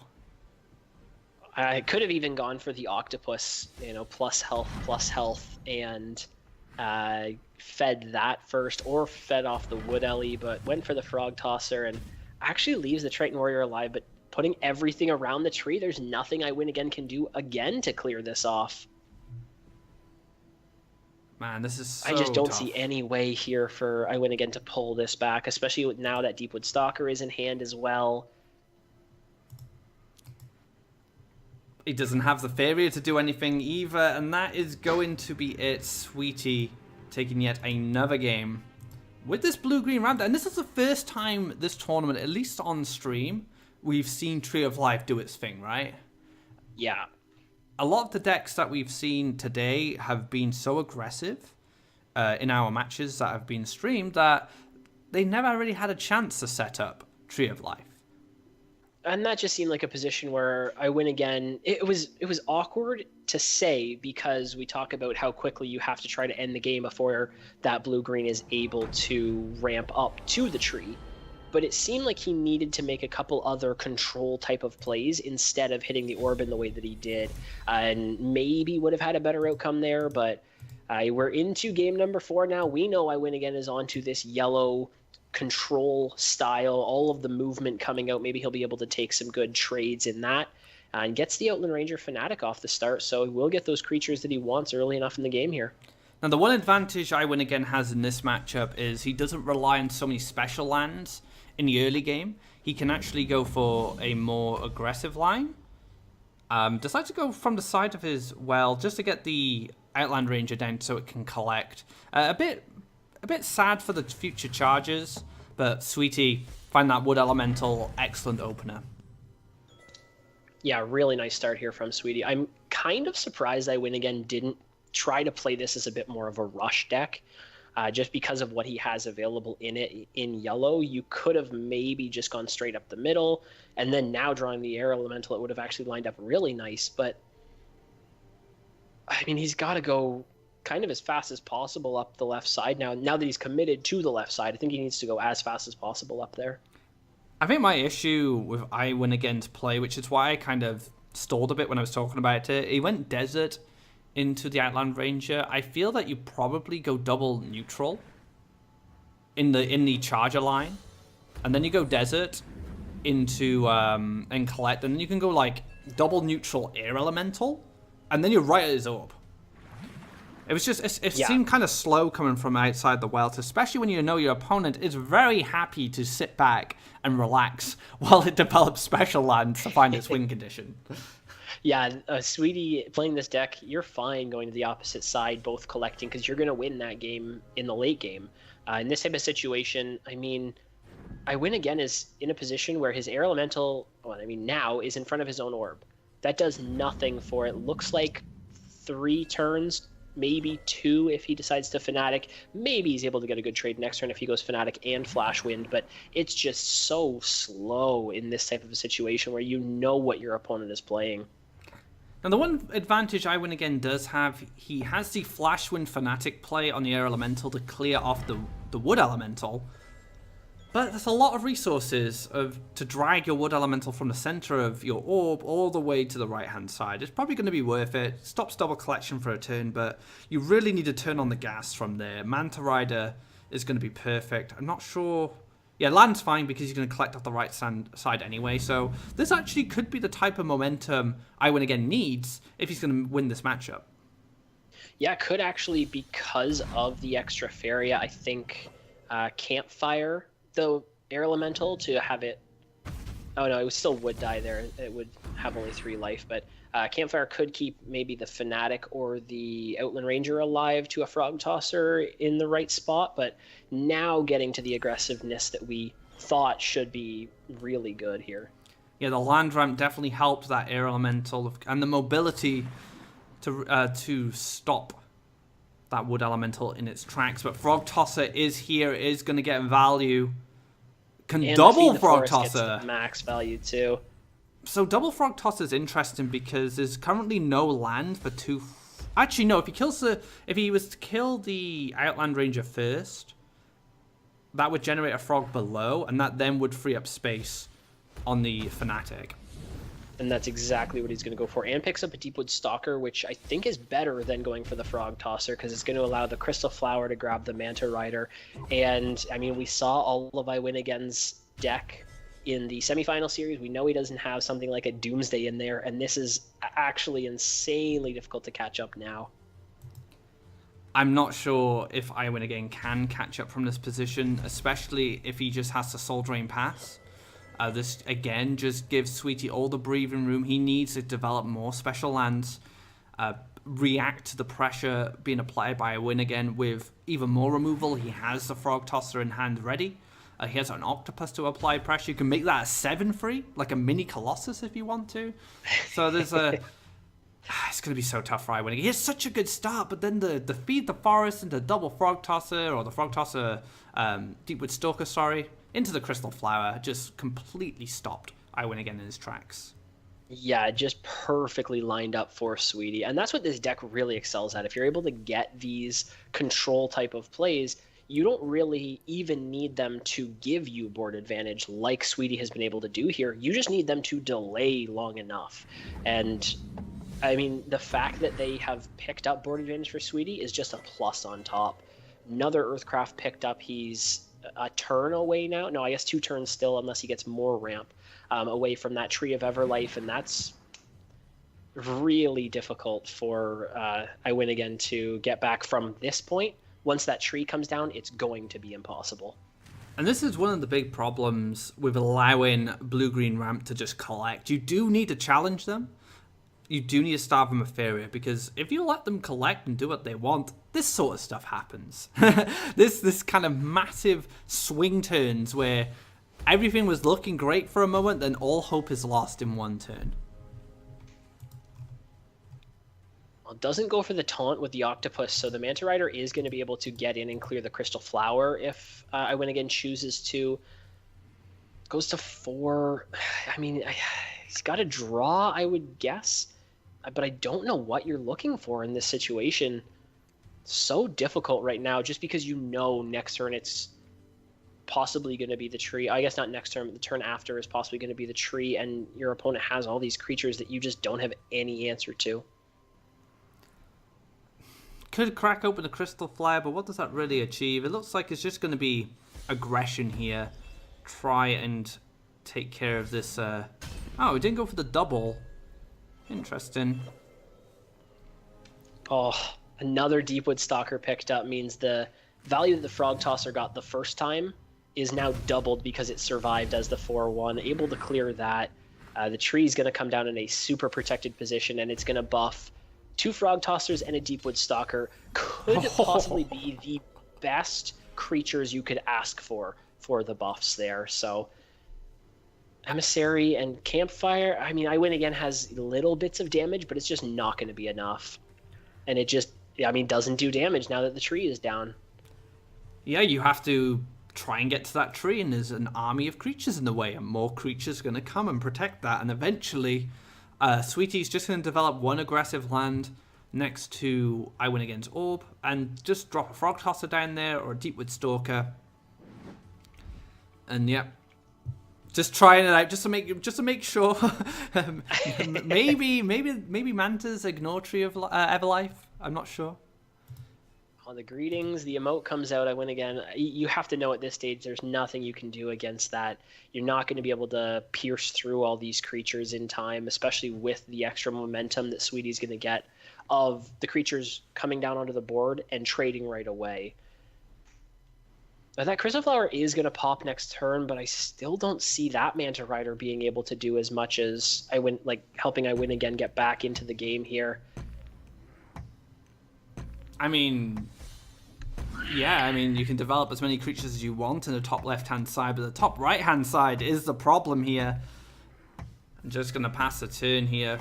I could have even gone for the Octopus, plus health, and fed that first, or fed off the Wood Ellie, but went for the Frog Tosser and actually leaves the Triton Warrior alive, but putting everything around the tree, there's nothing I Win Again can do again to clear this off. Man, this is so I just don't tough. see any way here for I Win Again to pull this back, especially with now that Deepwood Stalker is in hand as well. He doesn't have the Faeria to do anything either, and that is going to be it. Sweetie taking yet another game with this blue-green ramp. And this is the first time this tournament, at least on stream, we've seen Tree of Life do its thing, right? Yeah. A lot of the decks that we've seen today have been so aggressive in our matches that have been streamed that they never really had a chance to set up Tree of Life. And that just seemed like a position where I Win Again. It was awkward to say, because we talk about how quickly you have to try to end the game before that blue-green is able to ramp up to the tree. But it seemed like he needed to make a couple other control type of plays instead of hitting the orb in the way that he did. And maybe would have had a better outcome there, but we're into game number 4 now. We know I Win Again is onto this yellow control style, all of the movement coming out. Maybe he'll be able to take some good trades in that. and gets the Outland Ranger Fanatic off the start, so he will get those creatures that he wants early enough in the game here. Now, the one advantage I Win Again has in this matchup is he doesn't rely on so many special lands in the early game. He can actually go for a more aggressive line. Decides to go from the side of his well just to get the Outland Ranger down so it can collect. A bit sad for the future charges, but Sweetie find that Wood Elemental excellent opener. Yeah, really nice start here from Sweetie. I'm kind of surprised I Win Again didn't try to play this as a bit more of a rush deck. Just because of what he has available in it in yellow, you could have maybe just gone straight up the middle, and then now drawing the air elemental, it would have actually lined up really nice. But I mean, he's got to go kind of as fast as possible up the left side now. Now that he's committed to the left side, I think he needs to go as fast as possible up there. I think my issue with I Win Again's play, which is why I kind of stalled a bit when I was talking about it, he went Desert into the Outland Ranger. I feel that you probably go double neutral in the Charger line, and then you go Desert into and collect, and then you can go like double neutral Air Elemental, and then you're right at his orb. It was just it seemed kind of slow coming from outside the Welt, especially when you know your opponent is very happy to sit back and relax while it develops special lands to find its win condition. Yeah, Sweetie, playing this deck, you're fine going to the opposite side, both collecting, because you're going to win that game in the late game. In this type of situation, I mean, I Win Again is in a position where his Air Elemental, now is in front of his own orb. That does nothing for it. Looks like 3 turns, maybe 2 if he decides to Fanatic. Maybe he's able to get a good trade next turn if he goes Fanatic and Flash Wind, but it's just so slow in this type of a situation where you know what your opponent is playing. Now, the one advantage I Win Again does have, he has the Flashwind Fanatic play on the Air Elemental to clear off the Wood Elemental, but there's a lot of resources to drag your Wood Elemental from the center of your orb all the way to the right-hand side. It's probably going to be worth it. Stops double collection for a turn, but you really need to turn on the gas from there. Manta Rider is going to be perfect. I'm not sure... Yeah, land's fine because he's going to collect off the right side anyway, so this actually could be the type of momentum I Win Again needs if he's going to win this matchup. Yeah, it could actually, because of the extra Faeria, I think Campfire, the Air Elemental, to have it... Oh no, it would still would die there. It would have only 3 life, but Campfire could keep maybe the Fanatic or the Outland Ranger alive to a Frog Tosser in the right spot, but now getting to the aggressiveness that we thought should be really good here. Yeah, the land ramp definitely helped that Air Elemental, and the mobility to stop that Wood Elemental in its tracks. But Frog Tosser is here, is going to get value. Can and double the Frog Forest Tosser. gets max value too. So double Frog Tosser is interesting because there's currently no land for 2... Actually, no, if he was to kill the Outland Ranger first, that would generate a frog below, and that then would free up space on the Fanatic. And that's exactly what he's going to go for. And picks up a Deepwood Stalker, which I think is better than going for the Frog Tosser, because it's going to allow the Crystal Flower to grab the Manta Rider. And, I mean, we saw all of I Win Again's deck in the semifinal series. We know he doesn't have something like a Doomsday in there, and this is actually insanely difficult to catch up now. I'm not sure if I Win Again can catch up from this position, especially if he just has to Soul Drain Pass. This, again, just gives Sweetie all the breathing room he needs to develop more special lands, react to the pressure being applied by a Win Again with even more removal. He has the Frog Tosser in hand ready. He has an Octopus to apply pressure. You can make that a 7-free, like a mini Colossus if you want to. So there's a... It's going to be so tough for I Win Again. He has such a good start, but then the Feed the Forest into double Frog Tosser, or the Frog Tosser Deepwood Stalker, into the Crystal Flower, just completely stopped I Win Again in his tracks. Yeah, just perfectly lined up for Sweetie. And that's what this deck really excels at. If you're able to get these control type of plays, you don't really even need them to give you board advantage like Sweetie has been able to do here. You just need them to delay long enough. And I mean, the fact that they have picked up board advantage for Sweetie is just a plus on top. Another Earthcraft picked up. He's a turn away now. No, I guess 2 turns still, unless he gets more ramp away from that Tree of Everlife, and that's really difficult for I Win Again to get back from this point. Once that tree comes down, it's going to be impossible. And this is one of the big problems with allowing blue-green ramp to just collect. You do need to challenge them. You do need to starve them of Faeria, because if you let them collect and do what they want, this sort of stuff happens. This kind of massive swing turns where everything was looking great for a moment, then all hope is lost in one turn. Well, it doesn't go for the taunt with the octopus, so the Manta Rider is going to be able to get in and clear the Crystal Flower if I Win Again chooses to. Goes to 4. I mean, he's got a draw, I would guess. But I don't know what you're looking for in this situation. So difficult right now, just because you know next turn it's possibly going to be the tree. I guess not next turn, but the turn after is possibly going to be the tree, and your opponent has all these creatures that you just don't have any answer to. Could crack open the Crystal Flare, but what does that really achieve? It looks like it's just going to be aggression here. Try and take care of this. Oh, we didn't go for the double. Interesting. Oh, another Deepwood Stalker picked up means the value that the Frog Tosser got the first time is now doubled because it survived as the 4/1. Able to clear that. The tree is going to come down in a super protected position, and it's going to buff 2 Frog Tossers and a Deepwood Stalker. Could possibly be the best creatures you could ask for the buffs there. So Emissary and Campfire, I mean, I Win Again has little bits of damage, but it's just not going to be enough. And it just, I mean, doesn't do damage now that the tree is down. Yeah, you have to try and get to that tree, and there's an army of creatures in the way, and more creatures are going to come and protect that. And eventually, Sweetie's just going to develop one aggressive land next to I Win Again's Orb, and just drop a Frog Tosser down there or a Deepwood Stalker. And yeah, just trying it out, just to make sure. maybe Mantas ignore Tree of Everlife. I'm not sure. On the greetings, the emote comes out. I Win Again. You have to know at this stage there's nothing you can do against that. You're not going to be able to pierce through all these creatures in time, especially with the extra momentum that Sweetie's going to get of the creatures coming down onto the board and trading right away. That Crystal Flower is going to pop next turn, but I still don't see that Manta Rider being able to do as much as helping I Win Again get back into the game here. I mean, yeah, you can develop as many creatures as you want in the top left-hand side, but the top right-hand side is the problem here. I'm just going to pass a turn here.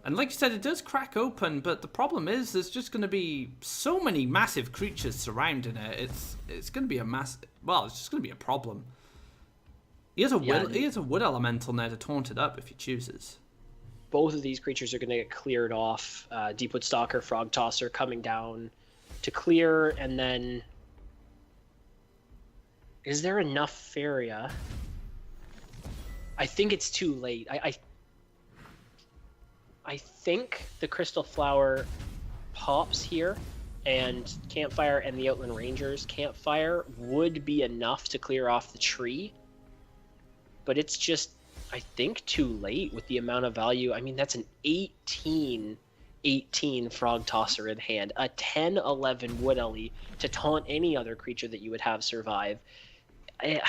And like you said, it does crack open, but the problem is there's just going to be so many massive creatures surrounding it. It's going to be it's just going to be a problem. He has a wood elemental there to taunt it up if he chooses. Both of these creatures are going to get cleared off. Deepwood Stalker, Frog Tosser coming down to clear, and then is there enough Faeria? I think it's too late. I think the Crystal Flower pops here, and Campfire and the Outland Rangers Campfire would be enough to clear off the tree. But it's just, I think, too late with the amount of value. I mean, that's an 18 Frog Tosser in hand, a 10/11 Wood Ellie to taunt any other creature that you would have survive. I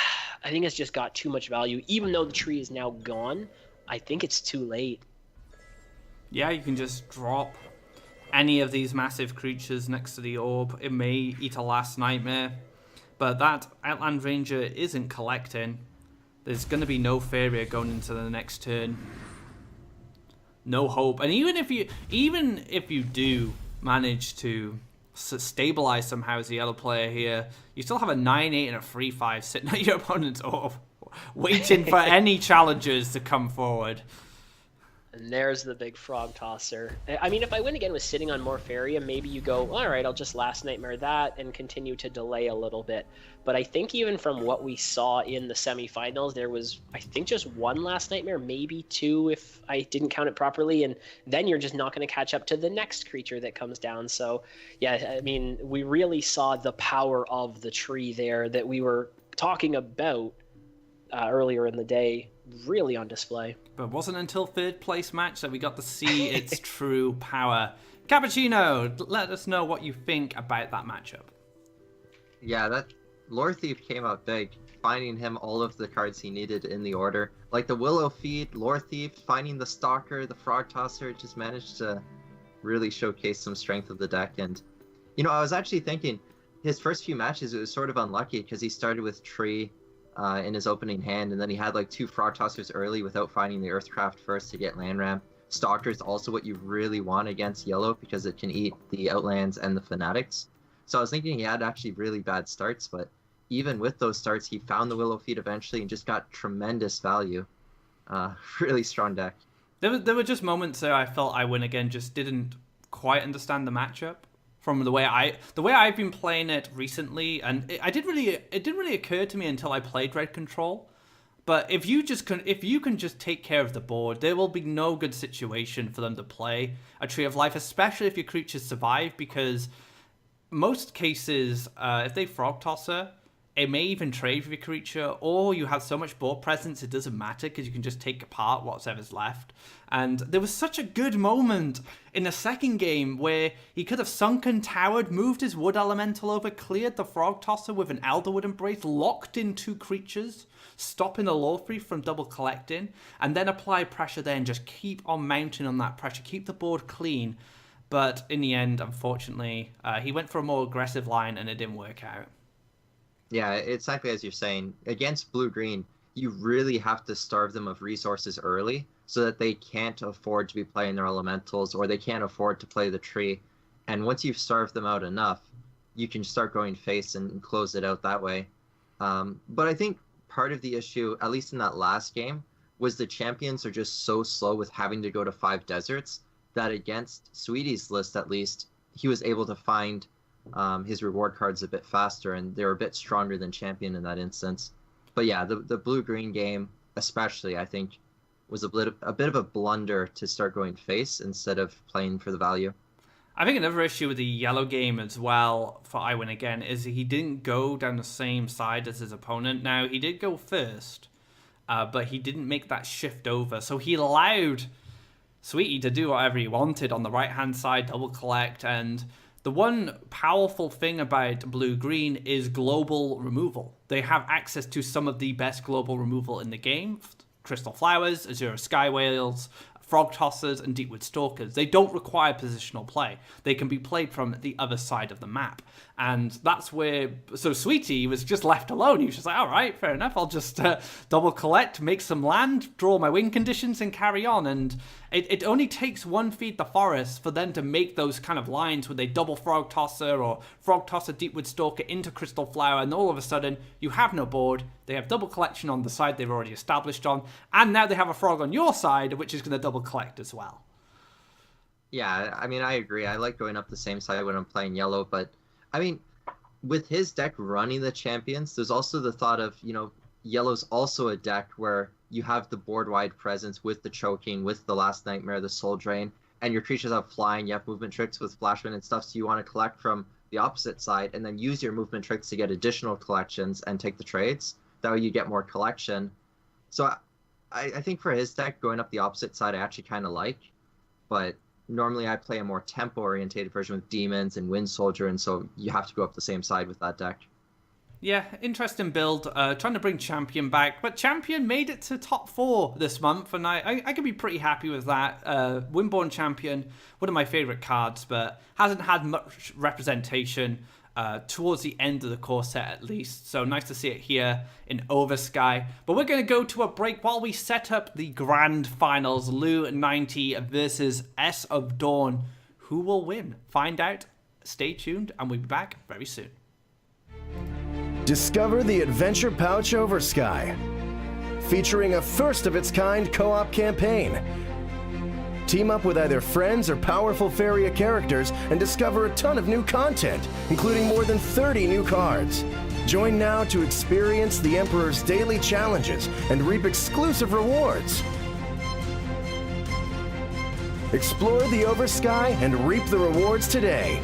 think it's just got too much value. Even though the tree is now gone, I think it's too late. Yeah, you can just drop any of these massive creatures next to the orb. It may eat a Last Nightmare, but that Outland Ranger isn't collecting. There's going to be no Faeria going into the next turn. No hope. And even if you do manage to stabilize somehow as the yellow player here, you still have a 9/8 and a 3/5 sitting at your opponent's orb, waiting for any challengers to come forward. And there's the big Frog Tosser. I mean, if I Win Again was sitting on more Faeria, maybe you go, all right, I'll just Last Nightmare that and continue to delay a little bit. But I think even from what we saw in the semifinals, there was, I think, just one Last Nightmare, maybe 2 if I didn't count it properly. And then you're just not going to catch up to the next creature that comes down. So, yeah, I mean, we really saw the power of the tree there that we were talking about earlier in the day really on display. But it wasn't until third place match that we got to see its true power. Cappuccino, let us know what you think about that matchup. Yeah, that Lore Thief came out big, finding him all of the cards he needed in the order. Like the Willow Feed, Lore Thief, finding the Stalker, the Frog Tosser, just managed to really showcase some strength of the deck. And, you know, I was actually thinking, his first few matches, it was sort of unlucky because he started with Tree in his opening hand, and then he had like 2 Frog Tossers early without finding the Earthcraft first to get land ram. Stalker is also what you really want against yellow because it can eat the Outlands and the Fanatics. So I was thinking he had actually really bad starts, but even with those starts, he found the Willow Feet eventually and just got tremendous value. Really strong deck. There were just moments there I felt Iwin again just didn't quite understand the matchup from the way I've been playing it recently, and it didn't really occur to me until I played Red Control. But if you can just take care of the board, there will be no good situation for them to play a Tree of Life, especially if your creatures survive, because most cases, if they Frog Tosser, it may even trade with your creature, or you have so much board presence it doesn't matter because you can just take apart whatever's left. And there was such a good moment in the second game where he could have sunken, towered, moved his Wood Elemental over, cleared the Frog Tosser with an Elderwood Embrace, locked in 2 creatures, stopping the Lore Thief from double collecting, and then apply pressure there and just keep on mounting on that pressure, keep the board clean. But in the end, unfortunately, he went for a more aggressive line and it didn't work out. Yeah, exactly as you're saying. Against blue-green, you really have to starve them of resources early so that they can't afford to be playing their elementals or they can't afford to play the tree. And once you've starved them out enough, you can start going face and close it out that way. But I think part of the issue, at least in that last game, was the champions are just so slow with having to go to 5 deserts that against Sweetie's list, at least, he was able to find his reward cards a bit faster, and they were a bit stronger than champion in that instance. But yeah, the blue-green game, especially, I think, was a bit of a blunder to start going face instead of playing for the value. I think another issue with the yellow game as well for Iwin again is he didn't go down the same side as his opponent. Now, he did go first, but he didn't make that shift over. So he allowed Sweetie to do whatever he wanted on the right-hand side, double collect, and the one powerful thing about blue-green is global removal. They have access to some of the best global removal in the game. Crystal Flowers, Azure Sky Whales, Frog Tossers, and Deepwood Stalkers. They don't require positional play. They can be played from the other side of the map. And that's where... So Sweetie was just left alone. He was just like, all right, fair enough. I'll just double collect, make some land, draw my win conditions, and carry on. And it only takes one Feed the Forest for them to make those kind of lines where they double Frog Tosser or Frog Tosser Deepwood Stalker into Crystal Flower, and all of a sudden you have no board. They have double collection on the side they've already established on, and now they have a frog on your side, which is going to double collect as well. Yeah, I mean, I agree. I like going up the same side when I'm playing yellow, but I mean, with his deck running the champions, there's also the thought of, you know, yellow's also a deck where you have the board-wide presence with the choking, with the Last Nightmare, the Soul Drain, and your creatures have flying, you have movement tricks with Flashman and stuff, so you want to collect from the opposite side and then use your movement tricks to get additional collections and take the trades. That way you get more collection. So I think for his deck, going up the opposite side I actually kind of like, but normally I play a more tempo-orientated version with Demons and Wind Soldier, and so you have to go up the same side with that deck. Yeah, interesting build. Trying to bring Champion back, but Champion made it to top 4 this month, and I can be pretty happy with that. Windborn Champion, one of my favourite cards, but hasn't had much representation towards the end of the core set at least. So nice to see it here in Oversky. But we're going to go to a break while we set up the grand finals. Lou 90 versus S of Dawn. Who will win? Find out. Stay tuned, and we'll be back very soon. Discover the Adventure Pouch Oversky, featuring a first-of-its-kind co-op campaign. Team up with either friends or powerful Faeria characters and discover a ton of new content, including more than 30 new cards. Join now to experience the Emperor's daily challenges and reap exclusive rewards. Explore the Oversky and reap the rewards today.